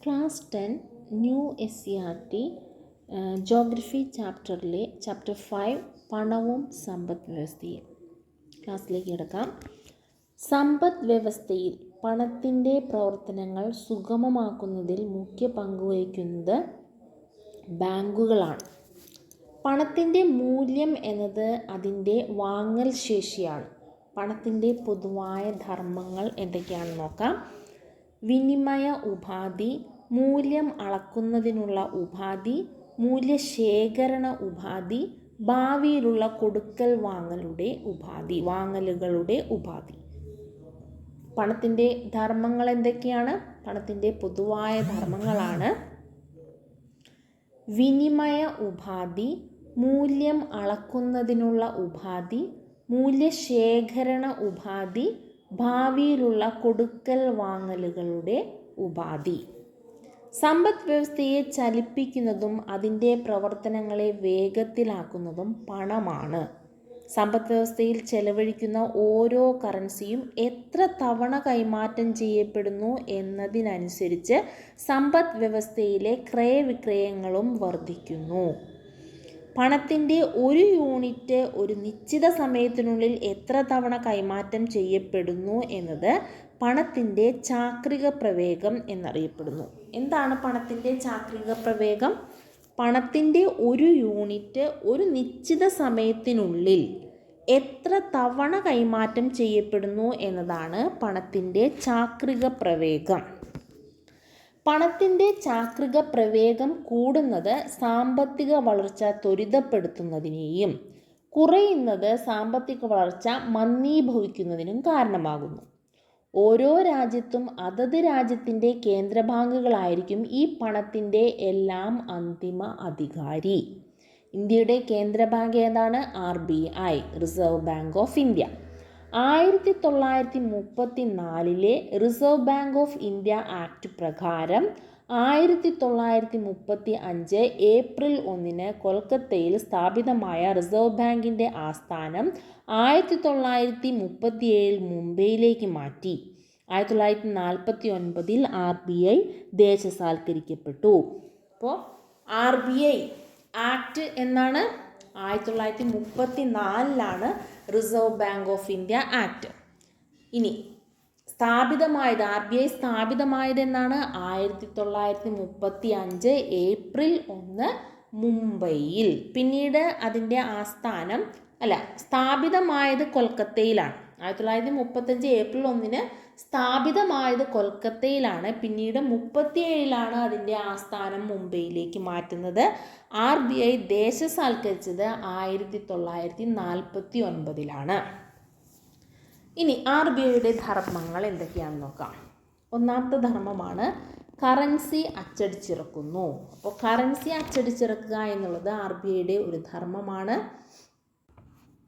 Class 10 new SCERT geography ചാപ്റ്ററിലെ chapter 5 പണവും സമ്പദ് വ്യവസ്ഥയും ക്ലാസ്സിലേക്ക് കിടക്കാം. സമ്പദ് വ്യവസ്ഥയിൽ പണത്തിൻ്റെ പ്രവർത്തനങ്ങൾ സുഗമമാക്കുന്നതിൽ മുഖ്യ പങ്കുവഹിക്കുന്നത് ബാങ്കുകളാണ്. പണത്തിൻ്റെ മൂല്യം എന്നത് അതിൻ്റെ വാങ്ങൽ ശേഷിയാണ്. പണത്തിൻ്റെ പൊതുവായ ധർമ്മങ്ങൾ എന്തൊക്കെയാണെന്ന് നോക്കാം. വിനിമയ ഉപാധി, മൂല്യം അളക്കുന്നതിനുള്ള ഉപാധി, മൂല്യശേഖരണ ഉപാധി, ഭാവിയിലുള്ള കൊടുക്കൽ വാങ്ങലുകളുടെ ഉപാധി. പണത്തിൻ്റെ ധർമ്മങ്ങൾ എന്തൊക്കെയാണ്? പണത്തിൻ്റെ പൊതുവായ ധർമ്മങ്ങളാണ് വിനിമയ ഉപാധി, മൂല്യം അളക്കുന്നതിനുള്ള ഉപാധി, മൂല്യശേഖരണ ഉപാധി, ഭാവിയിലുള്ള കൊടുക്കൽ വാങ്ങലുകളുടെ ഉപാധി. സമ്പദ് വ്യവസ്ഥയെ ചലിപ്പിക്കുന്നതും അതിൻ്റെ പ്രവർത്തനങ്ങളെ വേഗത്തിലാക്കുന്നതും പണമാണ്. സമ്പദ് വ്യവസ്ഥയിൽ ചെലവഴിക്കുന്ന ഓരോ കറൻസിയും എത്ര തവണ കൈമാറ്റം ചെയ്യപ്പെടുന്നു എന്നതിനനുസരിച്ച് സമ്പദ് വ്യവസ്ഥയിലെ ക്രയവിക്രയങ്ങളും വർദ്ധിക്കുന്നു. പണത്തിൻ്റെ ഒരു യൂണിറ്റ് ഒരു നിശ്ചിത സമയത്തിനുള്ളിൽ എത്ര തവണ കൈമാറ്റം ചെയ്യപ്പെടുന്നു എന്നത് പണത്തിൻ്റെ ചാക്രിക പ്രവേഗം എന്നറിയപ്പെടുന്നു. എന്താണ് പണത്തിൻ്റെ ചാക്രിക പ്രവേഗം? പണത്തിൻ്റെ ഒരു യൂണിറ്റ് ഒരു നിശ്ചിത സമയത്തിനുള്ളിൽ എത്ര തവണ കൈമാറ്റം ചെയ്യപ്പെടുന്നു എന്നതാണ് പണത്തിൻ്റെ ചാക്രിക പ്രവേഗം. പണത്തിൻ്റെ ചാക്രിക പ്രവേഗം കൂടുന്നത് സാമ്പത്തിക വളർച്ച ത്വരിതപ്പെടുത്തുന്നതിനെയും കുറയുന്നത് സാമ്പത്തിക വളർച്ച മന്ദീഭവിക്കുന്നതിനും കാരണമാകുന്നു. ഓരോ രാജ്യത്തും അതത് രാജ്യത്തിൻ്റെ കേന്ദ്ര ബാങ്കുകളായിരിക്കും ഈ പണത്തിൻ്റെ എല്ലാം അന്തിമ അധികാരി. ഇന്ത്യയുടെ കേന്ദ്ര ബാങ്ക് ഏതാണ്? RBI, reserve Bank of India. 1934 reserve Bank of India act പ്രകാരം 1935 ഏപ്രിൽ 1 കൊൽക്കത്തയിൽ സ്ഥാപിതമായ റിസർവ് ബാങ്കിൻ്റെ ആസ്ഥാനം 1937 മുംബൈയിലേക്ക് മാറ്റി. 1949 RBI ദേശസാൽക്കരിക്കപ്പെട്ടു. അപ്പോൾ RBI ആക്ട് എന്നാണ്? 1934 reserve Bank of India act. ഇനി സ്ഥാപിതമായത് RBI സ്ഥാപിതമായത് എന്നാണ്? 1935 ഏപ്രിൽ 1 മുംബൈയിൽ. പിന്നീട് അതിൻ്റെ ആസ്ഥാനം സ്ഥാപിതമായത് കൊൽക്കത്തയിലാണ്. 1935 ഏപ്രിൽ 1 സ്ഥാപിതമായത് കൊൽക്കത്തയിലാണ്. പിന്നീട് 1937 അതിൻ്റെ ആസ്ഥാനം മുംബൈയിലേക്ക് മാറ്റുന്നത്. RBI ദേശസാൽക്കരിച്ചത് 1949. ഇനി RBIയുടെ ധർമ്മങ്ങൾ എന്തൊക്കെയാണെന്ന് നോക്കാം. ഒന്നാമത്തെ ധർമ്മമാണ് കറൻസി അച്ചടിച്ചിറക്കുന്നു. അപ്പോൾ കറൻസി അച്ചടിച്ചിറക്കുക എന്നുള്ളത് RBIയുടെ ഒരു ധർമ്മമാണ്.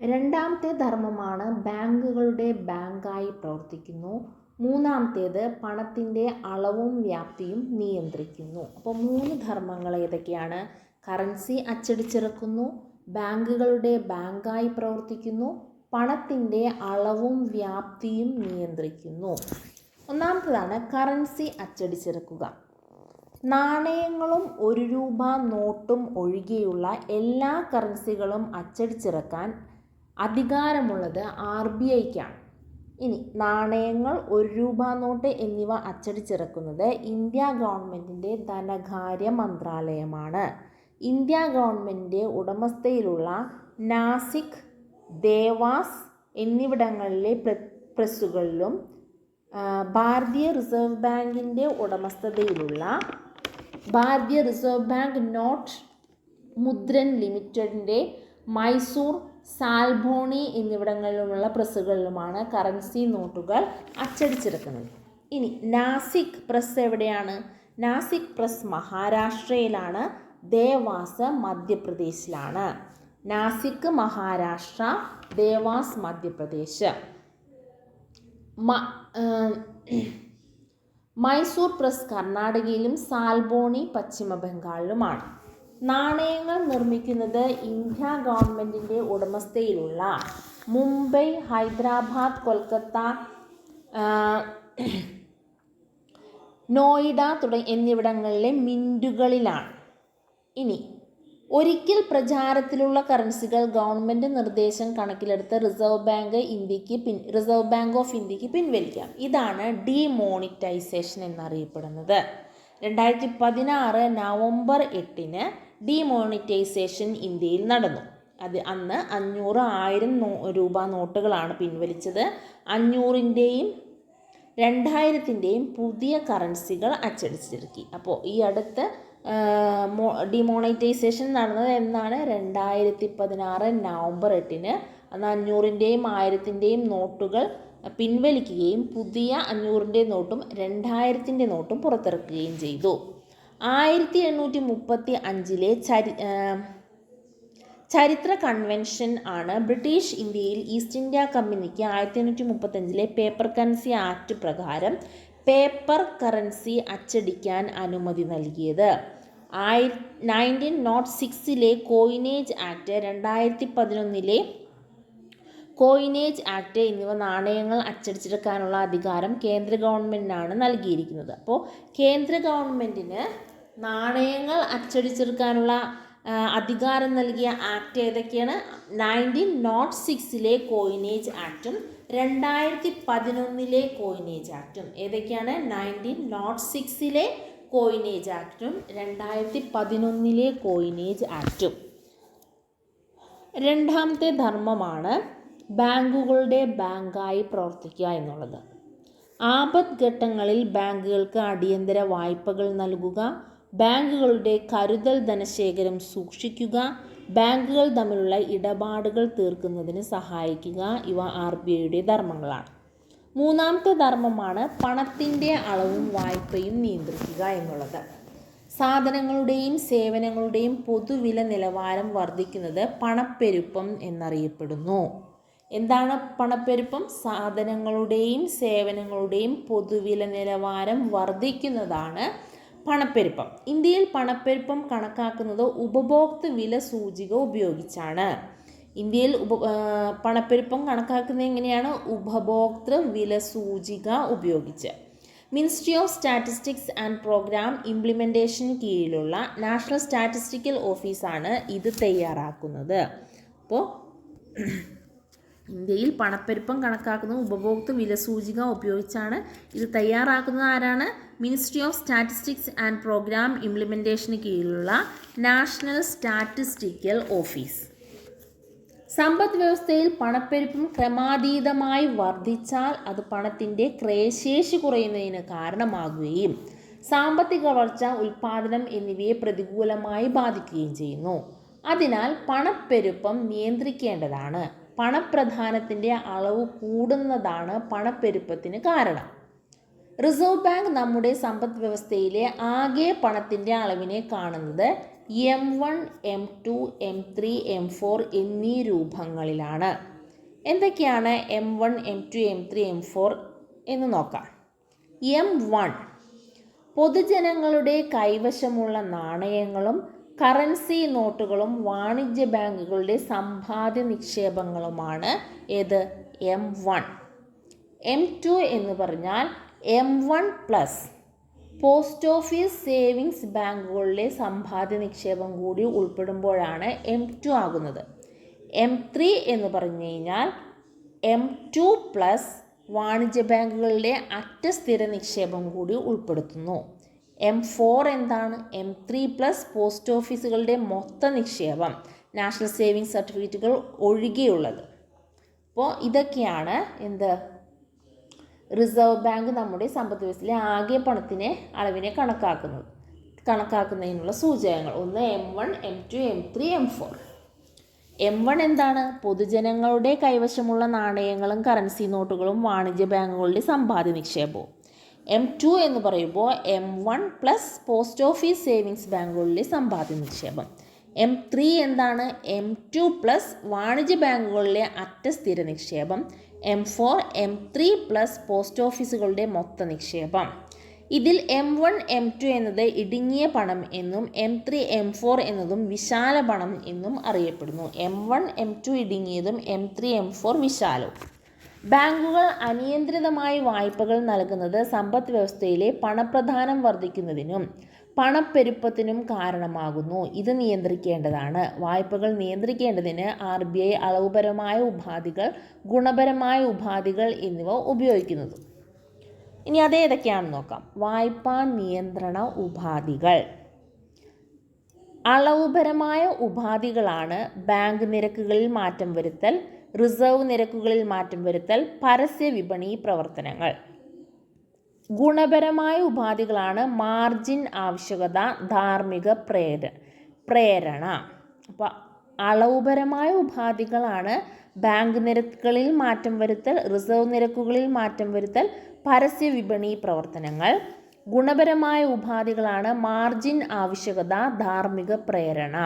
രണ്ടാമത്തെ ധർമ്മമാണ് ബാങ്കുകളുടെ ബാങ്കായി പ്രവർത്തിക്കുന്നു. മൂന്നാമത്തേത് പണത്തിൻ്റെ അളവും വ്യാപ്തിയും നിയന്ത്രിക്കുന്നു. അപ്പോൾ 3 ധർമ്മങ്ങൾ ഏതൊക്കെയാണ്? കറൻസി അച്ചടിച്ചിറക്കുന്നു, ബാങ്കുകളുടെ ബാങ്കായി പ്രവർത്തിക്കുന്നു, പണത്തിൻ്റെ അളവും വ്യാപ്തിയും നിയന്ത്രിക്കുന്നു. ഒന്നാമത്തേതാണ് കറൻസി അച്ചടിച്ചിറക്കുക. നാണയങ്ങളും 1 രൂപ നോട്ടും ഒഴികെയുള്ള എല്ലാ കറൻസികളും അച്ചടിച്ചിറക്കാൻ അധികാരമുള്ളത് RBIക്കാണ്. ഇനി നാണയങ്ങൾ, 1 രൂപ നോട്ട് എന്നിവ അച്ചടിച്ചിറക്കുന്നത് ഇന്ത്യ ഗവൺമെൻറ്റിൻ്റെ ധനകാര്യ മന്ത്രാലയമാണ്. ഇന്ത്യ ഗവൺമെൻറ്റിൻ്റെ ഉടമസ്ഥയിലുള്ള നാസിക്, ദേവാസ് എന്നിവിടങ്ങളിലെ പ്രസ്സുകളിലും ഭാരതീയ റിസർവ് ബാങ്കിൻ്റെ ഉടമസ്ഥതയിലുള്ള Bharatiya Reserve Bank Note Mudran ലിമിറ്റഡിൻ്റെ മൈസൂർ, സാൽബോണി എന്നിവിടങ്ങളിലുമുള്ള പ്രസ്സുകളിലുമാണ് കറൻസി നോട്ടുകൾ അച്ചടിച്ചിറക്കുന്നത്. ഇനി നാസിക് പ്രസ് എവിടെയാണ്? നാസിക് പ്രസ് മഹാരാഷ്ട്രയിലാണ്. ദേവാസ് മധ്യപ്രദേശിലാണ്. നാസിക് മഹാരാഷ്ട്ര, ദേവാസ് മധ്യപ്രദേശ്. മൈസൂർ പ്രസ് കർണാടകയിലും സാൽബോണി പശ്ചിമ ബംഗാളിലുമാണ്. നാണയങ്ങൾ നിർമ്മിക്കുന്നത് ഇന്ത്യ ഗവൺമെൻറ്റിൻ്റെ ഉടമസ്ഥയിലുള്ള മുംബൈ, ഹൈദരാബാദ്, കൊൽക്കത്ത, നോയിഡ എന്നിവിടങ്ങളിലെ മിൻറ്റുകളിലാണ്. ഇനി ഒരിക്കൽ പ്രചാരത്തിലുള്ള കറൻസികൾ ഗവൺമെൻറ് നിർദ്ദേശം കണക്കിലെടുത്ത് റിസർവ് ബാങ്ക് ഓഫ് ഇന്ത്യക്ക് പിൻവലിക്കാം. ഇതാണ് ഡിമോണിറ്റൈസേഷൻ എന്നറിയപ്പെടുന്നത്. 2016 നവംബർ 8 ഡിമോണിറ്റൈസേഷൻ ഇന്ത്യയിൽ നടന്നു. അന്ന് 500, 1000 രൂപ നോട്ടുകളാണ് പിൻവലിച്ചത്. 500-ൻ്റെയും 2000-ൻ്റെയും പുതിയ കറൻസികൾ അച്ചടിച്ചിറക്കി. അപ്പോൾ ഈ അടുത്ത് ഡിമോണിറ്റൈസേഷൻ നടന്നത് എന്നാണ്? 2016 നവംബർ 8. അന്ന് 500-ൻ്റെയും 1000-ൻ്റെയും നോട്ടുകൾ പിൻവലിക്കുകയും പുതിയ 500-ൻ്റെ നോട്ടും 2000-ൻ്റെ നോട്ടും പുറത്തിറക്കുകയും ചെയ്തു. 1835-ലെ ചരിത്ര കൺവെൻഷൻ ആണ് ബ്രിട്ടീഷ് ഇന്ത്യയിൽ ഈസ്റ്റ് ഇന്ത്യ കമ്പനിക്ക് 1835-ലെ പേപ്പർ കറൻസി ആക്ട് പ്രകാരം പേപ്പർ കറൻസി അച്ചടിക്കാൻ അനുമതി നൽകിയത്. 1906-ലെ കോയിനേജ് ആക്ട്, 2011-ലെ കോയിനേജ് ആക്ട് എന്നിവ നാണയങ്ങൾ അച്ചടിച്ചെടുക്കാനുള്ള അധികാരം കേന്ദ്ര ഗവൺമെൻറ്റിനാണ് നൽകിയിരിക്കുന്നത്. അപ്പോൾ കേന്ദ്ര ഗവൺമെൻറ്റിന് നാണയങ്ങൾ അച്ചടിച്ചെടുക്കാനുള്ള അധികാരം നൽകിയ ആക്ട് ഏതൊക്കെയാണ്? 1906-ലെ കോയിനേജ് ആക്ടും 2011-ലെ കോയിനേജ് ആക്ടും. ഏതൊക്കെയാണ്? 1906-ലെ കോയിനേജ് ആക്ടും 2011-ലെ കോയിനേജ് ആക്ടും. രണ്ടാമത്തെ ധർമ്മമാണ് ബാങ്കുകളുടെ ബാങ്കായി പ്രവർത്തിക്കുക എന്നുള്ളത്. ആപത്ഘട്ടങ്ങളിൽ ബാങ്കുകൾക്ക് അടിയന്തര വായ്പകൾ നൽകുക, ബാങ്കുകളുടെ കരുതൽ ധനശേഖരം സൂക്ഷിക്കുക, ബാങ്കുകൾ തമ്മിലുള്ള ഇടപാടുകൾ തീർക്കുന്നതിന് സഹായിക്കുക. ഇവ RBIയുടെ ധർമ്മങ്ങളാണ്. മൂന്നാമത്തെ ധർമ്മമാണ് പണത്തിൻ്റെ അളവും വായ്പയും നിയന്ത്രിക്കുക എന്നുള്ളത്. സാധനങ്ങളുടെയും സേവനങ്ങളുടെയും പൊതുവില നിലവാരം വർദ്ധിക്കുന്നത് പണപ്പെരുപ്പം എന്നറിയപ്പെടുന്നു. എന്താണ് പണപ്പെരുപ്പം? സാധനങ്ങളുടെയും സേവനങ്ങളുടെയും പൊതുവില നിലവാരം വർദ്ധിക്കുന്നതാണ് പണപ്പെരുപ്പം. ഇന്ത്യയിൽ പണപ്പെരുപ്പം കണക്കാക്കുന്നത് ഉപഭോക്തൃ വില സൂചിക ഉപയോഗിച്ചാണ്. ഇന്ത്യയിൽ പണപ്പെരുപ്പം കണക്കാക്കുന്നത് എങ്ങനെയാണ്? ഉപഭോക്തൃ വില സൂചിക ഉപയോഗിച്ച്. Ministry of Statistics and Programme ഇംപ്ലിമെൻറ്റേഷന് കീഴിലുള്ള നാഷണൽ സ്റ്റാറ്റിസ്റ്റിക്കൽ ഓഫീസാണ് ഇത് തയ്യാറാക്കുന്നത്. അപ്പോൾ ഇന്ത്യയിൽ പണപ്പെരുപ്പം കണക്കാക്കുന്നത് ഉപഭോക്തൃ വില സൂചിക ഉപയോഗിച്ചാണ്. ഇത് തയ്യാറാക്കുന്നത് ആരാണ്? Ministry of Statistics and Programme ഇംപ്ലിമെൻറ്റേഷന് കീഴിലുള്ള നാഷണൽ സ്റ്റാറ്റിസ്റ്റിക്കൽ ഓഫീസ്. സമ്പദ് വ്യവസ്ഥയിൽ പണപ്പെരുപ്പം ക്രമാതീതമായി വർദ്ധിച്ചാൽ അത് പണത്തിൻ്റെ ക്രയശേഷി കുറയുന്നതിന് കാരണമാകുകയും സാമ്പത്തിക വളർച്ച, ഉൽപ്പാദനം എന്നിവയെ പ്രതികൂലമായി ബാധിക്കുകയും ചെയ്യുന്നു. അതിനാൽ പണപ്പെരുപ്പം നിയന്ത്രിക്കേണ്ടതാണ്. പണപ്രധാനത്തിൻ്റെ അളവ് കൂടുന്നതാണ് പണപ്പെരുപ്പത്തിന് കാരണം. റിസർവ് ബാങ്ക് നമ്മുടെ സമ്പദ് വ്യവസ്ഥയിലെ ആകെ പണത്തിൻ്റെ അളവിനെ കാണുന്നത് M1, M2, M3, M4 എന്നീ രൂപങ്ങളിലാണ്. എന്തൊക്കെയാണ് M1, M2, M3, M4 എന്ന് നോക്കാം. M1 പൊതുജനങ്ങളുടെ കൈവശമുള്ള നാണയങ്ങളും കറൻസി നോട്ടുകളും വാണിജ്യ ബാങ്കുകളുടെ സമ്പാദ്യ നിക്ഷേപങ്ങളുമാണ്. ഏത്? M1. M2 എന്ന് പറഞ്ഞാൽ M1 plus post office savings ബാങ്കുകളിലെ സമ്പാദ്യ നിക്ഷേപം കൂടി ഉൾപ്പെടുമ്പോഴാണ് M2 ആകുന്നത്. M3 എന്ന് പറഞ്ഞു കഴിഞ്ഞാൽ M2 പ്ലസ് വാണിജ്യ ബാങ്കുകളിലെ അറ്റ സ്ഥിര നിക്ഷേപം കൂടി ഉൾപ്പെടുത്തുന്നു. M4 എന്താണ്? M3 പ്ലസ് പോസ്റ്റ് ഓഫീസുകളുടെ മൊത്ത നിക്ഷേപം, നാഷണൽ സേവിങ്സ് സർട്ടിഫിക്കറ്റുകൾ ഒഴികെയുള്ളത്. അപ്പോൾ ഇതൊക്കെയാണ് റിസർവ് ബാങ്ക് നമ്മുടെ സമ്പദ് വ്യവസ്ഥയിലെ ആകെ പണത്തിനെ അളവിനെ കണക്കാക്കുന്നതിനുള്ള സൂചകങ്ങൾ. ഒന്ന് M1, M2, M3, M4. M1 എന്താണ്? പൊതുജനങ്ങളുടെ കൈവശമുള്ള നാണയങ്ങളും കറൻസി നോട്ടുകളും വാണിജ്യ ബാങ്കുകളുടെ സമ്പാദ്യ നിക്ഷേപവും. M2 എന്ന് പറയുമ്പോൾ M1 plus post office savings ബാങ്കുകളിലെ സമ്പാദ്യ നിക്ഷേപം. M3 എന്താണ്? M2 പ്ലസ് വാണിജ്യ ബാങ്കുകളിലെ അറ്റ സ്ഥിര നിക്ഷേപം. M4 M3 പ്ലസ് പോസ്റ്റ് ഓഫീസുകളുടെ മൊത്ത നിക്ഷേപം. ഇതിൽ M1, M2 എന്നത് ഇടുങ്ങിയ പണം എന്നും M3, M4 എന്നതും വിശാല പണം എന്നും അറിയപ്പെടുന്നു. M1, M2 ഇടുങ്ങിയതും M3, M4 വിശാലവും. ബാങ്കുകൾ അനിയന്ത്രിതമായി വായ്പകൾ നൽകുന്നത് സമ്പദ് വ്യവസ്ഥയിലെ പണപ്രധാനം വർദ്ധിക്കുന്നതിനും പണപ്പെരുപ്പത്തിനും കാരണമാകുന്നു. ഇത് നിയന്ത്രിക്കേണ്ടതാണ്. വായ്പകൾ നിയന്ത്രിക്കേണ്ടതിന് RBI അളവുപരമായ ഉപാധികൾ, ഗുണപരമായ ഉപാധികൾ എന്നിവ ഉപയോഗിക്കുന്നത്. ഇനി അതേതൊക്കെയാണെന്ന് നോക്കാം. വായ്പാ നിയന്ത്രണ ഉപാധികൾ. അളവുപരമായ ഉപാധികളാണ് ബാങ്ക് നിരക്കുകളിൽ മാറ്റം വരുത്തൽ, റിസർവ് നിരക്കുകളിൽ മാറ്റം വരുത്തൽ, പരസ്യ വിപണി പ്രവർത്തനങ്ങൾ. ഗുണപരമായ ഉപാധികളാണ് മാർജിൻ ആവശ്യകത, ധാർമ്മിക പ്രേരണ. അപ്പോൾ അളവുപരമായ ഉപാധികളാണ് ബാങ്ക് നിരക്കുകളിൽ മാറ്റം വരുത്തൽ, റിസർവ് നിരക്കുകളിൽ മാറ്റം വരുത്തൽ, പരസ്യ വിപണി പ്രവർത്തനങ്ങൾ. ഗുണപരമായ ഉപാധികളാണ് മാർജിൻ ആവശ്യകത, ധാർമ്മിക പ്രേരണ.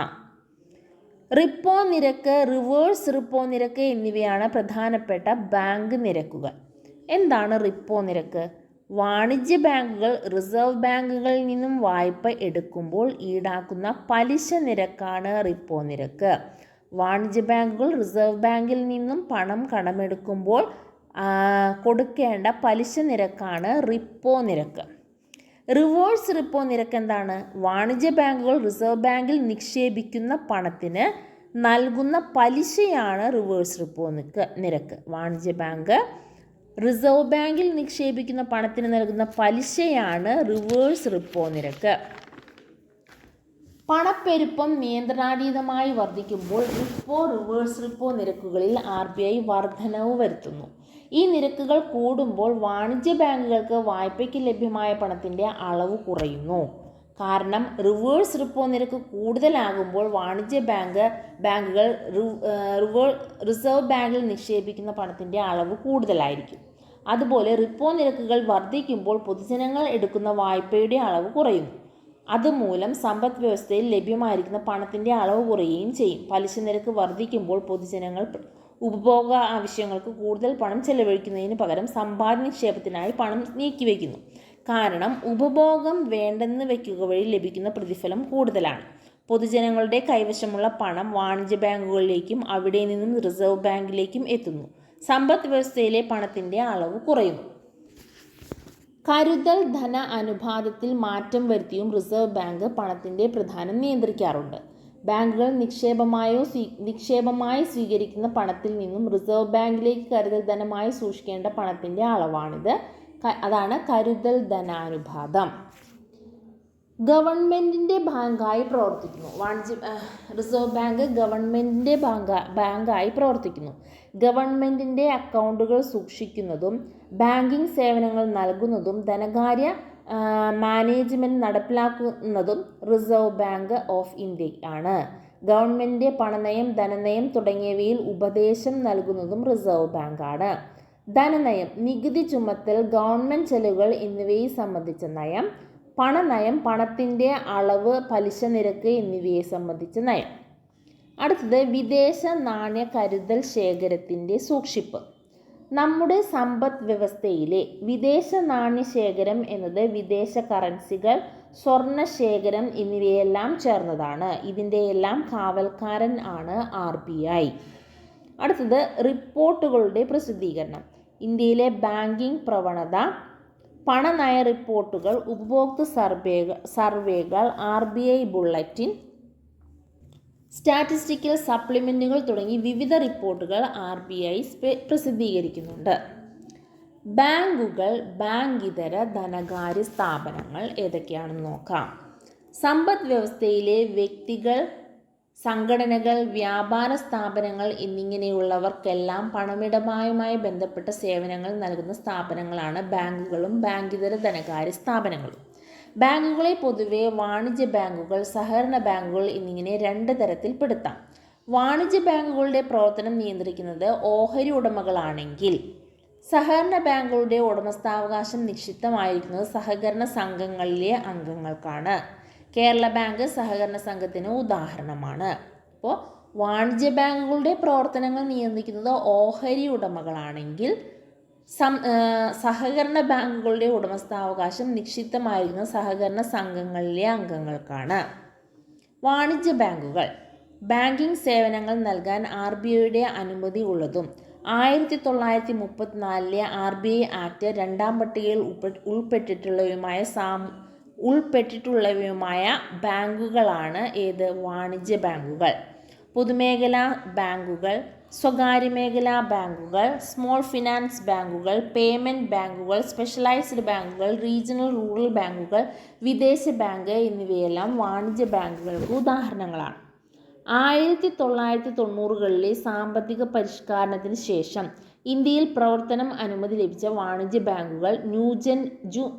റിപ്പോ നിരക്ക്, റിവേഴ്സ് റിപ്പോ നിരക്ക് എന്നിവയാണ് പ്രധാനപ്പെട്ട ബാങ്ക് നിരക്കുകൾ. എന്താണ് റിപ്പോ നിരക്ക്? വാണിജ്യ ബാങ്കുകൾ റിസർവ് ബാങ്കുകളിൽ നിന്നും വായ്പ എടുക്കുമ്പോൾ ഈടാക്കുന്ന പലിശ നിരക്കാണ് റിപ്പോ നിരക്ക്. വാണിജ്യ ബാങ്കുകൾ റിസർവ് ബാങ്കിൽ നിന്നും പണം കടമെടുക്കുമ്പോൾ കൊടുക്കേണ്ട പലിശ നിരക്കാണ് റിപ്പോ നിരക്ക്. റിവേഴ്സ് റിപ്പോ നിരക്ക് എന്താണ്? വാണിജ്യ ബാങ്കുകൾ റിസർവ് ബാങ്കിൽ നിക്ഷേപിക്കുന്ന പണത്തിന് നൽകുന്ന പലിശയാണ് റിവേഴ്സ് റിപ്പോ നിരക്ക്. വാണിജ്യ ബാങ്ക് റിസർവ് ബാങ്കിൽ നിക്ഷേപിക്കുന്ന പണത്തിന് നൽകുന്ന പലിശയാണ് റിവേഴ്സ് റിപ്പോ നിരക്ക്. പണപ്പെരുപ്പം നിയന്ത്രണാതീതമായി വർദ്ധിക്കുമ്പോൾ റിപ്പോ, റിവേഴ്സ് റിപ്പോ നിരക്കുകളിൽ RBI വർധനവ് വരുത്തുന്നു. ഈ നിരക്കുകൾ കൂടുമ്പോൾ വാണിജ്യ ബാങ്കുകൾക്ക് വായ്പയ്ക്ക് ലഭ്യമായ പണത്തിൻ്റെ അളവ് കുറയുന്നു. കാരണം റിവേഴ്സ് റിപ്പോ നിരക്ക് കൂടുതലാകുമ്പോൾ വാണിജ്യ ബാങ്കുകൾ റിസർവ് ബാങ്കിൽ നിക്ഷേപിക്കുന്ന പണത്തിൻ്റെ അളവ് കൂടുതലായിരിക്കും. അതുപോലെ റിപ്പോ നിരക്കുകൾ വർദ്ധിക്കുമ്പോൾ പൊതുജനങ്ങൾ എടുക്കുന്ന വായ്പയുടെ അളവ് കുറയുന്നു. അതുമൂലം സമ്പദ് വ്യവസ്ഥയിൽ ലഭ്യമായിരിക്കുന്ന പണത്തിൻ്റെ അളവ് കുറയുകയും ചെയ്യും. പലിശ നിരക്ക് വർദ്ധിക്കുമ്പോൾ പൊതുജനങ്ങൾ ഉപഭോഗ ആവശ്യങ്ങൾക്ക് കൂടുതൽ പണം ചെലവഴിക്കുന്നതിന് പകരം സമ്പാദ്യ നിക്ഷേപത്തിനായി പണം നീക്കിവെക്കുന്നു. കാരണം ഉപഭോഗം വേണ്ടെന്ന് വയ്ക്കുക വഴി ലഭിക്കുന്ന പ്രതിഫലം കൂടുതലാണ്. പൊതുജനങ്ങളുടെ കൈവശമുള്ള പണം വാണിജ്യ ബാങ്കുകളിലേക്കും അവിടെ നിന്നും റിസർവ് ബാങ്കിലേക്കും എത്തുന്നു. സമ്പദ് വ്യവസ്ഥയിലെ പണത്തിൻ്റെ അളവ് കുറയുന്നു. കരുതൽ ധന അനുപാതത്തിൽ മാറ്റം വരുത്തിയും റിസർവ് ബാങ്ക് പണത്തിൻ്റെ പ്രധാനം നിയന്ത്രിക്കാറുണ്ട്. ബാങ്കുകൾ നിക്ഷേപമായി സ്വീകരിക്കുന്ന പണത്തിൽ നിന്നും റിസർവ് ബാങ്കിലേക്ക് കരുതൽ ധനമായി സൂക്ഷിക്കേണ്ട പണത്തിൻ്റെ അളവാണിത്. അതാണ് കരുതൽ ധനാനുപാതം. ഗവൺമെൻറ്റിൻ്റെ ബാങ്കായി പ്രവർത്തിക്കുന്നു. റിസർവ് ബാങ്ക് ഗവൺമെൻറ്റിൻ്റെ ബാങ്കായി പ്രവർത്തിക്കുന്നു. ഗവൺമെൻറ്റിൻ്റെ അക്കൗണ്ടുകൾ സൂക്ഷിക്കുന്നതും ബാങ്കിംഗ് സേവനങ്ങൾ നൽകുന്നതും ധനകാര്യ മാനേജ്മെൻറ്റ് നടപ്പിലാക്കുന്നതും റിസർവ് ബാങ്ക് ഓഫ് ഇന്ത്യ ആണ്. ഗവൺമെൻറ്റിൻ്റെ പണനയം, ധനനയം തുടങ്ങിയവയിൽ ഉപദേശം നൽകുന്നതും റിസർവ് ബാങ്കാണ്. ധനനയം, നികുതി ചുമത്തൽ, ഗവൺമെൻറ് ചെലവുകൾ എന്നിവയെ സംബന്ധിച്ച നയം. പണനയം, പണത്തിൻ്റെ അളവ്, പലിശ നിരക്ക് എന്നിവയെ സംബന്ധിച്ച നയം. അടുത്തത് വിദേശ നാണ്യ കരുതൽ ശേഖരത്തിൻ്റെ സൂക്ഷിപ്പ്. നമ്മുടെ സമ്പദ് വ്യവസ്ഥയിലെ വിദേശ നാണ്യ ശേഖരം എന്നത് വിദേശ കറൻസികൾ, സ്വർണ്ണ ശേഖരം എന്നിവയെല്ലാം ചേർന്നതാണ്. ഇതിൻ്റെ എല്ലാം കാവൽക്കാരൻ ആണ് RBI. അടുത്തത് റിപ്പോർട്ടുകളുടെ പ്രസിദ്ധീകരണം. ഇന്ത്യയിലെ ബാങ്കിംഗ് പ്രവണത, പണനയ റിപ്പോർട്ടുകൾ, ഉപഭോക്തൃ സർവേകൾ, RBI ബുള്ളറ്റിൻ, സ്റ്റാറ്റിസ്റ്റിക്കൽ സപ്ലിമെൻറ്റുകൾ തുടങ്ങി വിവിധ റിപ്പോർട്ടുകൾ RBI പ്രസിദ്ധീകരിക്കുന്നുണ്ട്. ബാങ്കുകൾ, ബാങ്കിതര ധനകാര്യ സ്ഥാപനങ്ങൾ ഏതൊക്കെയാണെന്ന് നോക്കാം. സമ്പദ് വ്യവസ്ഥയിലെ വ്യക്തികൾ, സംഘടനകൾ, വ്യാപാര സ്ഥാപനങ്ങൾ എന്നിങ്ങനെയുള്ളവർക്കെല്ലാം പണമിടപാടുമായി ബന്ധപ്പെട്ട സേവനങ്ങൾ നൽകുന്ന സ്ഥാപനങ്ങളാണ് ബാങ്കുകളും ബാങ്കിതര ധനകാര്യ സ്ഥാപനങ്ങളും. ബാങ്കുകളെ പൊതുവെ വാണിജ്യ ബാങ്കുകൾ, സഹകരണ ബാങ്കുകൾ എന്നിങ്ങനെ രണ്ട് തരത്തിൽപ്പെടുത്താം. വാണിജ്യ ബാങ്കുകളുടെ പ്രവർത്തനം നിയന്ത്രിക്കുന്നത് ഓഹരി ഉടമകളാണെങ്കിൽ സഹകരണ ബാങ്കുകളുടെ ഉടമസ്ഥാവകാശം നിക്ഷിപ്തമായിരിക്കുന്നത് സഹകരണ സംഘങ്ങളിലെ അംഗങ്ങൾക്കാണ്. കേരള ബാങ്ക് സഹകരണ സംഘത്തിന് ഉദാഹരണമാണ്. അപ്പോൾ വാണിജ്യ ബാങ്കുകളുടെ പ്രവർത്തനങ്ങൾ നിയന്ത്രിക്കുന്നത് ഓഹരി ഉടമകളാണെങ്കിൽ സഹകരണ ബാങ്കുകളുടെ ഉടമസ്ഥാവകാശം നിക്ഷിപ്തമായിരിക്കുന്ന സഹകരണ സംഘങ്ങളിലെ അംഗങ്ങൾക്കാണ്. വാണിജ്യ ബാങ്കുകൾ ബാങ്കിംഗ് സേവനങ്ങൾ നൽകാൻ RBIയുടെ അനുമതി ഉള്ളതും 1934 RBI ആക്ട് രണ്ടാം പട്ടികയിൽ ഉൾപ്പെട്ടിട്ടുള്ളവയുമായ ബാങ്കുകളാണ് ഏത്? വാണിജ്യ ബാങ്കുകൾ. പൊതുമേഖലാ ബാങ്കുകൾ, സ്വകാര്യ മേഖലാ ബാങ്കുകൾ, സ്മോൾ ഫിനാൻസ് ബാങ്കുകൾ, പേയ്മെൻറ്റ് ബാങ്കുകൾ, സ്പെഷ്യലൈസ്ഡ് ബാങ്കുകൾ, റീജിയണൽ റൂറൽ ബാങ്കുകൾ, വിദേശ ബാങ്ക് എന്നിവയെല്ലാം വാണിജ്യ ബാങ്കുകൾക്ക് ഉദാഹരണങ്ങളാണ്. 1990കളിലെ സാമ്പത്തിക പരിഷ്കരണത്തിന് ശേഷം ഇന്ത്യയിൽ പ്രവർത്തനം അനുമതി ലഭിച്ച വാണിജ്യ ബാങ്കുകൾ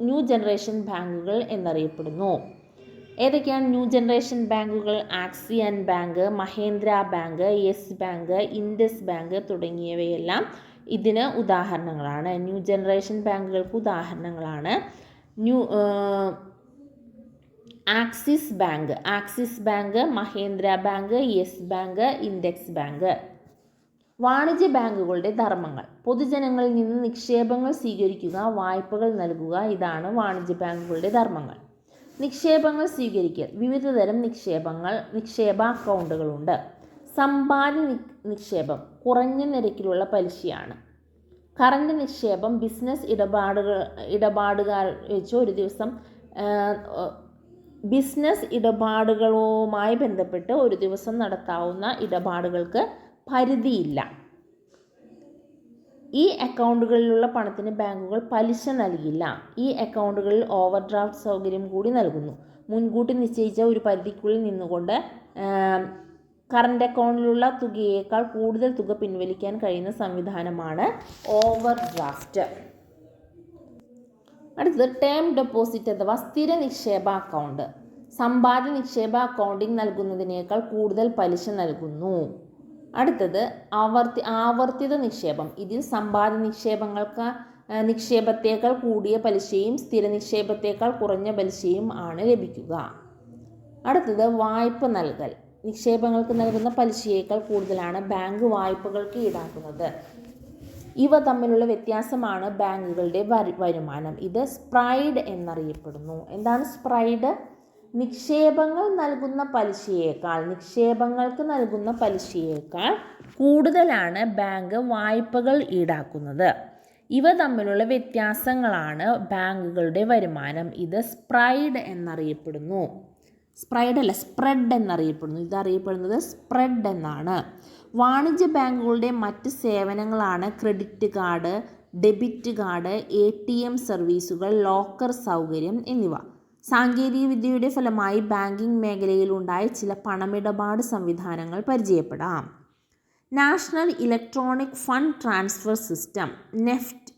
ന്യൂ ജനറേഷൻ ബാങ്കുകൾ എന്നറിയപ്പെടുന്നു. ഏതൊക്കെയാണ് ന്യൂ ജനറേഷൻ ബാങ്കുകൾ? Axis Bank, Mahindra Bank, Yes Bank, Indus Bank തുടങ്ങിയവയെല്ലാം ഇതിന് ഉദാഹരണങ്ങളാണ്. ന്യൂ ജനറേഷൻ ബാങ്കുകൾക്ക് ഉദാഹരണങ്ങളാണ് Axis Bank, Mahindra Bank, Yes Bank, Indus Bank. വാണിജ്യ ബാങ്കുകളുടെ ധർമ്മങ്ങൾ: പൊതുജനങ്ങളിൽ നിന്ന് നിക്ഷേപങ്ങൾ സ്വീകരിക്കുക, വായ്പകൾ നൽകുക. ഇതാണ് വാണിജ്യ ബാങ്കുകളുടെ ധർമ്മങ്ങൾ. നിക്ഷേപങ്ങൾ സ്വീകരിക്കൽ: വിവിധതരം നിക്ഷേപ അക്കൗണ്ടുകളുണ്ട്. സമ്പാദ്യ നിക്ഷേപം കുറഞ്ഞ നിരക്കിലുള്ള പലിശയാണ്. കറണ്ട് നിക്ഷേപം ബിസിനസ് ഇടപാടുകളുമായി ബന്ധപ്പെട്ട് ഒരു ദിവസം നടത്താവുന്ന ഇടപാടുകൾക്ക് പരിധിയില്ല. ഈ അക്കൗണ്ടുകളിലുള്ള പണത്തിന് ബാങ്കുകൾ പലിശ നൽകില്ല. ഈ അക്കൗണ്ടുകളിൽ ഓവർഡ്രാഫ്റ്റ് സൗകര്യം കൂടി നൽകുന്നു. മുൻകൂട്ടി നിശ്ചയിച്ച ഒരു പരിധിക്കുള്ളിൽ നിന്നുകൊണ്ട് കറണ്ട് അക്കൗണ്ടിലുള്ള തുകയേക്കാൾ കൂടുതൽ തുക പിൻവലിക്കാൻ കഴിയുന്ന സംവിധാനമാണ് ഓവർഡ്രാഫ്റ്റ്. അടുത്തത് ടേം ഡെപ്പോസിറ്റ് അഥവാ സ്ഥിര നിക്ഷേപ അക്കൗണ്ട്. സമ്പാദ്യ നിക്ഷേപ അക്കൗണ്ടിൽ നൽകുന്നതിനേക്കാൾ കൂടുതൽ പലിശ നൽകുന്നു. അടുത്തത് ആവർത്തിത നിക്ഷേപം. ഇതിൽ സമ്പാദ്യ നിക്ഷേപത്തേക്കാൾ കൂടിയ പലിശയും സ്ഥിര നിക്ഷേപത്തേക്കാൾ കുറഞ്ഞ പലിശയും ആണ് ലഭിക്കുക. അടുത്തത് വായ്പ നൽകൽ. നിക്ഷേപങ്ങൾക്ക് നൽകുന്ന പലിശയേക്കാൾ കൂടുതലാണ് ബാങ്ക് വായ്പകൾക്ക് ഈടാക്കുന്നത്. ഇവ തമ്മിലുള്ള വ്യത്യാസമാണ് ബാങ്കുകളുടെ വരുമാനം. ഇത് സ്പ്രെഡ് എന്നറിയപ്പെടുന്നു. എന്താണ് സ്പ്രെഡ്? നിക്ഷേപങ്ങൾക്ക് നൽകുന്ന പലിശയേക്കാൾ കൂടുതലാണ് ബാങ്ക് വായ്പകൾ ഈടാക്കുന്നത്. ഇവ തമ്മിലുള്ള വ്യത്യാസങ്ങളാണ് ബാങ്കുകളുടെ വരുമാനം. ഇത് സ്പ്രെഡ് എന്നറിയപ്പെടുന്നു. സ്പ്രെഡ് എന്നറിയപ്പെടുന്നു. ഇതറിയപ്പെടുന്നത് സ്പ്രെഡ് എന്നാണ്. വാണിജ്യ ബാങ്കുകളുടെ മറ്റ് സേവനങ്ങളാണ് credit card, debit card, ATM സർവീസുകൾ, ലോക്കർ സൗകര്യം എന്നിവ. സാങ്കേതികവിദ്യയുടെ ഫലമായി ബാങ്കിംഗ് മേഖലയിലുണ്ടായ ചില പണമിടപാട് സംവിധാനങ്ങൾ പരിചയപ്പെടാം. National electronic fund transfer system NEFT.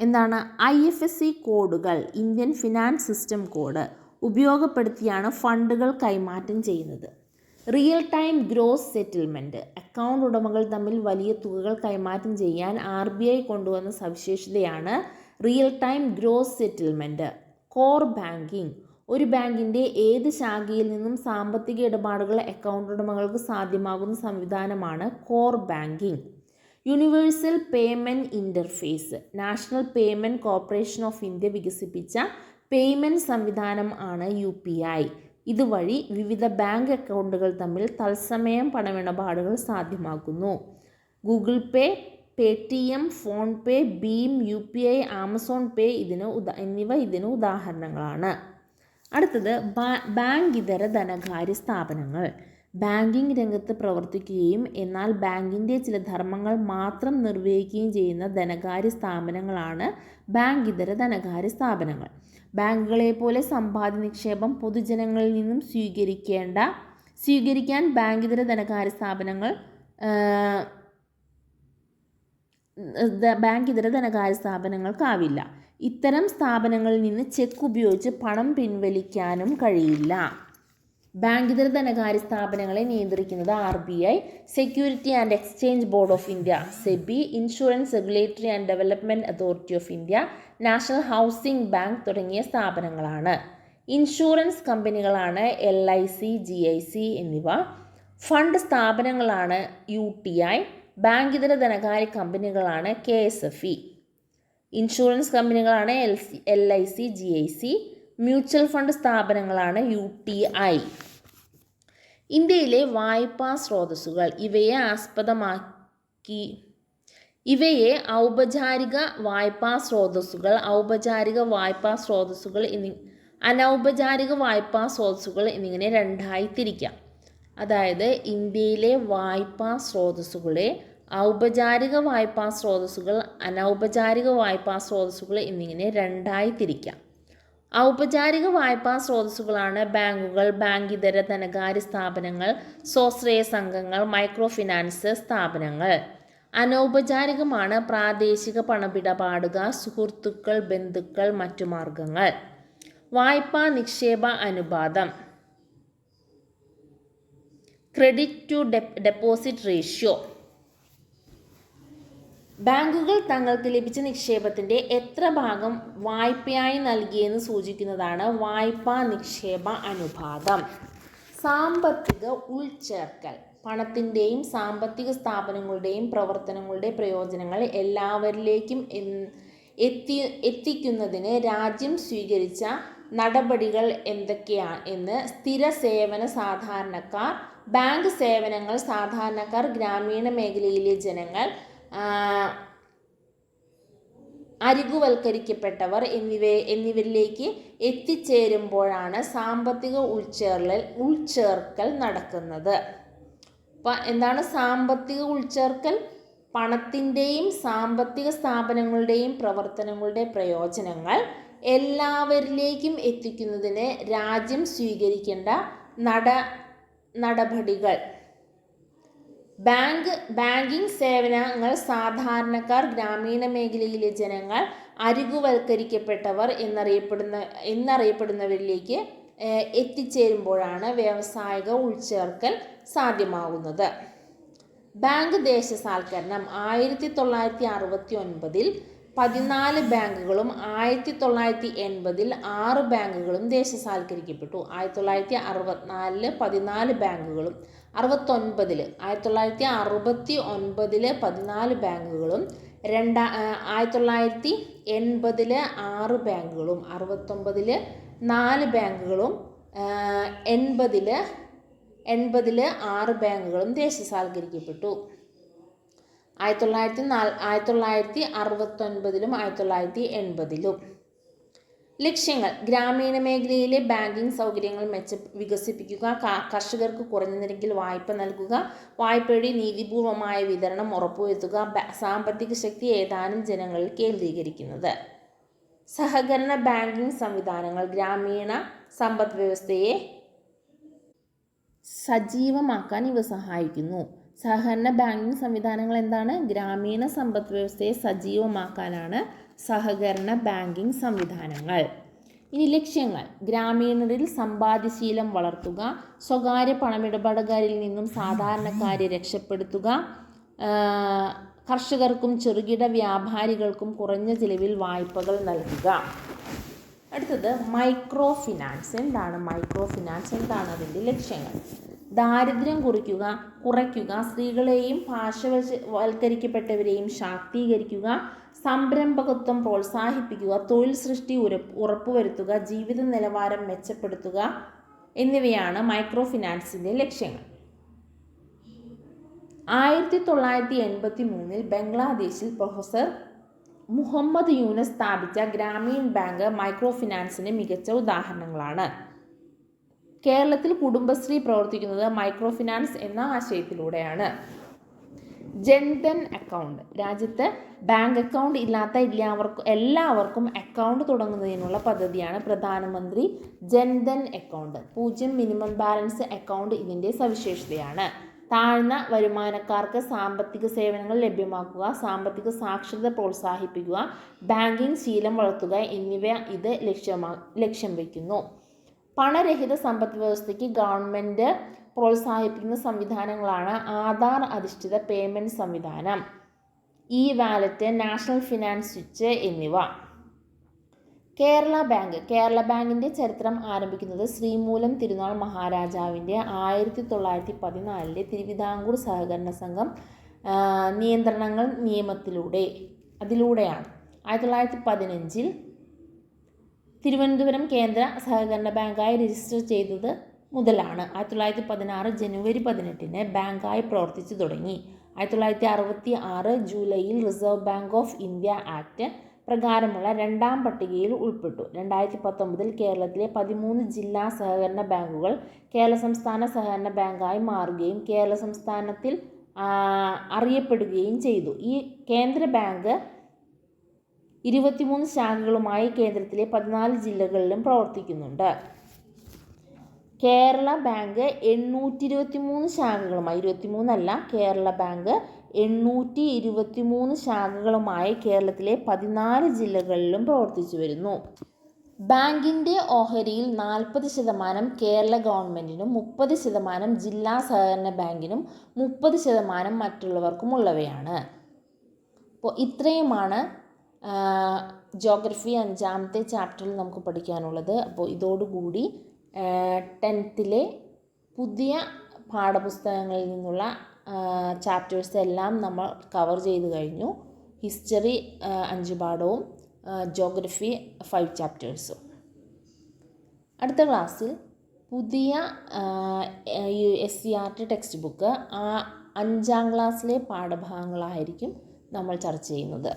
എന്താണ്? IFSC കോഡുകൾ, ഇന്ത്യൻ ഫിനാൻസ് സിസ്റ്റം കോഡ് ഉപയോഗപ്പെടുത്തിയാണ് ഫണ്ടുകൾ കൈമാറ്റം ചെയ്യുന്നത്. Real time gross settlement. Account ഉടമകൾ തമ്മിൽ വലിയ തുകകൾ കൈമാറ്റം ചെയ്യാൻ RBI കൊണ്ടുവന്ന സവിശേഷതയാണ് real time gross settlement. Core banking. ഒരു ബാങ്കിൻ്റെ ഏത് ശാഖയിൽ നിന്നും സാമ്പത്തിക ഇടപാടുകൾ അക്കൗണ്ട് ഉടമകൾക്ക് സാധ്യമാകുന്ന സംവിധാനമാണ് core banking. Universal payment interface. National payment corporation of India വികസിപ്പിച്ച പേയ്മെൻറ്റ് സംവിധാനം ആണ് UPI. ഇതുവഴി വിവിധ ബാങ്ക് അക്കൗണ്ടുകൾ തമ്മിൽ തത്സമയം പണമിടപാടുകൾ സാധ്യമാക്കുന്നു. Google Pay, Paytm, PhonePe, ഭീം, UPI, ആമസോൺ പേ എന്നിവ ഇതിന് ഉദാഹരണങ്ങളാണ്. അടുത്തത് ബാങ്ക് ഇതര ധനകാര്യ സ്ഥാപനങ്ങൾ. ബാങ്കിംഗ് രംഗത്ത് പ്രവർത്തിക്കുകയും എന്നാൽ ബാങ്കിൻ്റെ ചില ധർമ്മങ്ങൾ മാത്രം നിർവഹിക്കുകയും ചെയ്യുന്ന ധനകാര്യ സ്ഥാപനങ്ങളാണ് ബാങ്ക് ഇതര ധനകാര്യ സ്ഥാപനങ്ങൾ. ബാങ്കുകളെപ്പോലെ സമ്പാദ്യ നിക്ഷേപം പൊതുജനങ്ങളിൽ നിന്നും സ്വീകരിക്കാൻ ബാങ്ക് ഇതര ധനകാര്യ സ്ഥാപനങ്ങൾക്കാവില്ല. ഇത്തരം സ്ഥാപനങ്ങളിൽ നിന്ന് ചെക്ക് ഉപയോഗിച്ച് പണം പിൻവലിക്കാനും കഴിയില്ല. ബാങ്ക് ഇതര ധനകാര്യ സ്ഥാപനങ്ങളെ നിയന്ത്രിക്കുന്നത് RBI, security and exchange board of India SEBI, insurance regulatory and development authority of India, national housing bank തുടങ്ങിയ സ്ഥാപനങ്ങളാണ്. ഇൻഷുറൻസ് കമ്പനികളാണ് LIC, GIC എന്നിവ. ഫണ്ട് സ്ഥാപനങ്ങളാണ് UTI. ബാങ്ക് ഇതര ധനകാര്യ കമ്പനികളാണ് KSFE. ഇൻഷുറൻസ് കമ്പനികളാണ് LIC, GIC. മ്യൂച്വൽ ഫണ്ട് സ്ഥാപനങ്ങളാണ് UTI. ഇന്ത്യയിലെ വായ്പാ സ്രോതസ്സുകൾ ഇവയെ ഔപചാരിക വായ്പാ സ്രോതസ്സുകൾ, അനൗപചാരിക വായ്പാ സ്രോതസ്സുകൾ എന്നിങ്ങനെ രണ്ടായി തിരിക്കാം. അതായത് ഇന്ത്യയിലെ വായ്പാ സ്രോതസ്സുകളെ ഔപചാരിക വായ്പാ സ്രോതസ്സുകൾ, അനൗപചാരിക വായ്പാ സ്രോതസ്സുകൾ എന്നിങ്ങനെ രണ്ടായി തിരിക്കാം. ഔപചാരിക വായ്പാ സ്രോതസ്സുകളാണ് ബാങ്കുകൾ, ബാങ്കിതര ധനകാര്യ സ്ഥാപനങ്ങൾ, സ്വാശ്രയ സംഘങ്ങൾ, മൈക്രോ ഫിനാൻസ് സ്ഥാപനങ്ങൾ. അനൗപചാരികമാണ് പ്രാദേശിക പണമിടപാടുകാർ, സുഹൃത്തുക്കൾ, ബന്ധുക്കൾ, മറ്റു മാർഗങ്ങൾ. വായ്പാ നിക്ഷേപ അനുപാതം ക്രെഡിറ്റ് ടു ഡെപ്പോസിറ്റ് റേഷ്യോ. ബാങ്കുകൾ തങ്ങൾക്ക് ലഭിച്ച നിക്ഷേപത്തിൻ്റെ എത്ര ഭാഗം വായ്പയായി നൽകിയെന്ന് സൂചിപ്പിക്കുന്നതാണ് വായ്പാ നിക്ഷേപ അനുപാതം. സാമ്പത്തിക ഉൾച്ചേർക്കൽ. പണത്തിൻ്റെയും സാമ്പത്തിക സ്ഥാപനങ്ങളുടെയും പ്രവർത്തനങ്ങളുടെ പ്രയോജനങ്ങൾ എല്ലാവരിലേക്കും എത്തിക്കുന്നതിന് രാജ്യം സ്വീകരിച്ച നടപടികൾ എന്തൊക്കെയാണ് എന്ന് സ്ഥിര സേവന സാധാരണക്കാർ, ബാങ്ക് സേവനങ്ങൾ സാധാരണക്കാർ, ഗ്രാമീണ മേഖലയിലെ ജനങ്ങൾ, അരികുവൽക്കരിക്കപ്പെട്ടവർ എന്നിവരിലേക്ക് എത്തിച്ചേരുമ്പോഴാണ് സാമ്പത്തിക ഉൾച്ചേർക്കൽ നടക്കുന്നത്. അപ്പം എന്താണ് സാമ്പത്തിക ഉൾച്ചേർക്കൽ? പണത്തിൻ്റെയും സാമ്പത്തിക സ്ഥാപനങ്ങളുടെയും പ്രവർത്തനങ്ങളുടെ പ്രയോജനങ്ങൾ എല്ലാവരിലേക്കും എത്തിക്കുന്നതിന് രാജ്യം സ്വീകരിക്കേണ്ട നടപടികൾ. ബാങ്കിങ് സേവനങ്ങൾ സാധാരണക്കാർ, ഗ്രാമീണ മേഖലയിലെ ജനങ്ങൾ, അരികുവൽക്കരിക്കപ്പെട്ടവർ എന്നറിയപ്പെടുന്നവരിലേക്ക് എത്തിച്ചേരുമ്പോഴാണ് വ്യാവസായിക ഉൾച്ചേർക്കൽ സാധ്യമാകുന്നത്. ബാങ്ക് ദേശസാൽക്കരണം. 1969 14 ബാങ്കുകളും 1980 6 ബാങ്കുകളും ദേശസാൽക്കരിക്കപ്പെട്ടു. 1964 14 ബാങ്കുകളും 1969 14 ബാങ്കുകളും 1980 6 ബാങ്കുകളും 19 4 ബാങ്കുകളും 80 6 ബാങ്കുകളും ദേശസാൽക്കരിക്കപ്പെട്ടു. 1969 1980 ലക്ഷ്യങ്ങൾ. ഗ്രാമീണ മേഖലയിലെ ബാങ്കിംഗ് സൗകര്യങ്ങൾ വികസിപ്പിക്കുക, കർഷകർക്ക് കുറഞ്ഞ നിരക്കിൽ വായ്പ നൽകുക, വായ്പയുടെ നീതിപൂർവമായ വിതരണം ഉറപ്പുവരുത്തുക, സാമ്പത്തിക ശക്തി ഏതാനും ജനങ്ങളിൽ കേന്ദ്രീകരിക്കുന്നത്. സഹകരണ ബാങ്കിംഗ് സംവിധാനങ്ങൾ ഗ്രാമീണ സമ്പദ് വ്യവസ്ഥയെ സജീവമാക്കാൻ ഇവ സഹായിക്കുന്നു. സഹകരണ ബാങ്കിംഗ് സംവിധാനങ്ങൾ എന്താണ്? ഗ്രാമീണ സമ്പദ് വ്യവസ്ഥയെ സജീവമാക്കാനാണ് സഹകരണ ബാങ്കിംഗ് സംവിധാനങ്ങൾ. ഇനി ലക്ഷ്യങ്ങൾ. ഗ്രാമീണരിൽ സമ്പാദ്യശീലം വളർത്തുക, സ്വകാര്യ പണമിടപാടുകാരിൽ നിന്നും സാധാരണക്കാരെ രക്ഷപ്പെടുത്തുക, കർഷകർക്കും ചെറുകിട വ്യാപാരികൾക്കും കുറഞ്ഞ ചിലവിൽ വായ്പകൾ നൽകുക. അടുത്തത് മൈക്രോ ഫിനാൻസ്. എന്താണ് മൈക്രോ ഫിനാൻസ്? എന്താണ് അതിൻ്റെ ലക്ഷ്യങ്ങൾ? ദാരിദ്ര്യം കുറയ്ക്കുക, സ്ത്രീകളെയും പാർശ്വവൽക്കരിക്കപ്പെട്ടവരെയും ശാക്തീകരിക്കുക, സംരംഭകത്വം പ്രോത്സാഹിപ്പിക്കുക, തൊഴിൽ സൃഷ്ടി ഉറപ്പുവരുത്തുക, ജീവിത നിലവാരം മെച്ചപ്പെടുത്തുക എന്നിവയാണ് മൈക്രോ ഫിനാൻസിൻ്റെ ലക്ഷ്യങ്ങൾ. 1983 ബംഗ്ലാദേശിൽ പ്രൊഫസർ മുഹമ്മദ് യൂനസ് സ്ഥാപിച്ച ഗ്രാമീൺ ബാങ്ക് മൈക്രോ ഫിനാൻസിന് മികച്ച ഉദാഹരണങ്ങളാണ്. കേരളത്തിൽ കുടുംബശ്രീ പ്രവർത്തിക്കുന്നത് മൈക്രോ ഫിനാൻസ് എന്ന ആശയത്തിലൂടെയാണ്. ജൻധൻ അക്കൗണ്ട്. രാജ്യത്ത് ബാങ്ക് അക്കൗണ്ട് ഇല്ലാത്ത എല്ലാവർക്കും അക്കൗണ്ട് തുടങ്ങുന്നതിനുള്ള പദ്ധതിയാണ് പ്രധാനമന്ത്രി Jan Dhan account. 0 minimum balance account ഇതിൻ്റെ സവിശേഷതയാണ്. താഴ്ന്ന വരുമാനക്കാർക്ക് സാമ്പത്തിക സേവനങ്ങൾ ലഭ്യമാക്കുക, സാമ്പത്തിക സാക്ഷരത പ്രോത്സാഹിപ്പിക്കുക, ബാങ്കിംഗ് ശീലം വളർത്തുക എന്നിവ ഇത് ലക്ഷ്യം വയ്ക്കുന്നു. പണരഹിത സമ്പദ് വ്യവസ്ഥയ്ക്ക് ഗവൺമെൻറ് പ്രോത്സാഹിപ്പിക്കുന്ന സംവിധാനങ്ങളാണ് ആധാർ അധിഷ്ഠിത പേയ്മെൻറ്റ് സംവിധാനം, e wallet, national finance switch എന്നിവ. കേരള ബാങ്കിൻ്റെ ചരിത്രം ആരംഭിക്കുന്നത് ശ്രീമൂലം തിരുനാൾ മഹാരാജാവിൻ്റെ 1914 തിരുവിതാംകൂർ സഹകരണ സംഘം നിയന്ത്രണങ്ങൾ അതിലൂടെയാണ്. 1915 തിരുവനന്തപുരം കേന്ദ്ര സഹകരണ ബാങ്കായി രജിസ്റ്റർ ചെയ്തത് മുതലാണ്. 1916 ജനുവരി 18 ബാങ്കായി പ്രവർത്തിച്ചു തുടങ്ങി. 1966 ജൂലൈയിൽ reserve Bank of India act പ്രകാരമുള്ള രണ്ടാം പട്ടികയിൽ ഉൾപ്പെട്ടു. 2019 കേരളത്തിലെ 13 ജില്ലാ സഹകരണ ബാങ്കുകൾ കേരള സംസ്ഥാന സഹകരണ ബാങ്കായി മാറുകയും കേരള സംസ്ഥാനത്തിൽ അറിയപ്പെടുകയും ചെയ്തു. ഈ കേന്ദ്ര ബാങ്ക് 23 ശാഖകളുമായി കേന്ദ്രത്തിലെ 14 ജില്ലകളിലും പ്രവർത്തിക്കുന്നുണ്ട്. കേരള ബാങ്ക് 823 ശാഖകളുമായി, 23 അല്ല, കേരള ബാങ്ക് 823 ശാഖകളുമായി കേരളത്തിലെ 14 ജില്ലകളിലും പ്രവർത്തിച്ചു വരുന്നു. ബാങ്കിൻ്റെ ഓഹരിയിൽ 40% കേരള ഗവൺമെൻറ്റിനും 30% ജില്ലാ സഹകരണ ബാങ്കിനും 30% മറ്റുള്ളവർക്കുമുള്ളവയാണ്. അപ്പോൾ ഇത്രയുമാണ് ജോഗ്രഫി 5ാമത്തെ ചാപ്റ്ററിൽ നമുക്ക് പഠിക്കാനുള്ളത്. അപ്പോൾ ഇതോടുകൂടി 10th പുതിയ പാഠപുസ്തകങ്ങളിൽ നിന്നുള്ള ചാപ്റ്റേഴ്സ് എല്ലാം നമ്മൾ കവർ ചെയ്ത് കഴിഞ്ഞു. ഹിസ്റ്ററി 5 പാഠവും ജോഗ്രഫി 5 ചാപ്റ്റേഴ്സും. അടുത്ത ക്ലാസ്സിൽ പുതിയ SCERT ടെക്സ്റ്റ് ബുക്ക് 5ാം ക്ലാസ്സിലെ പാഠഭാഗങ്ങളായിരിക്കും നമ്മൾ ചർച്ച ചെയ്യുന്നത്.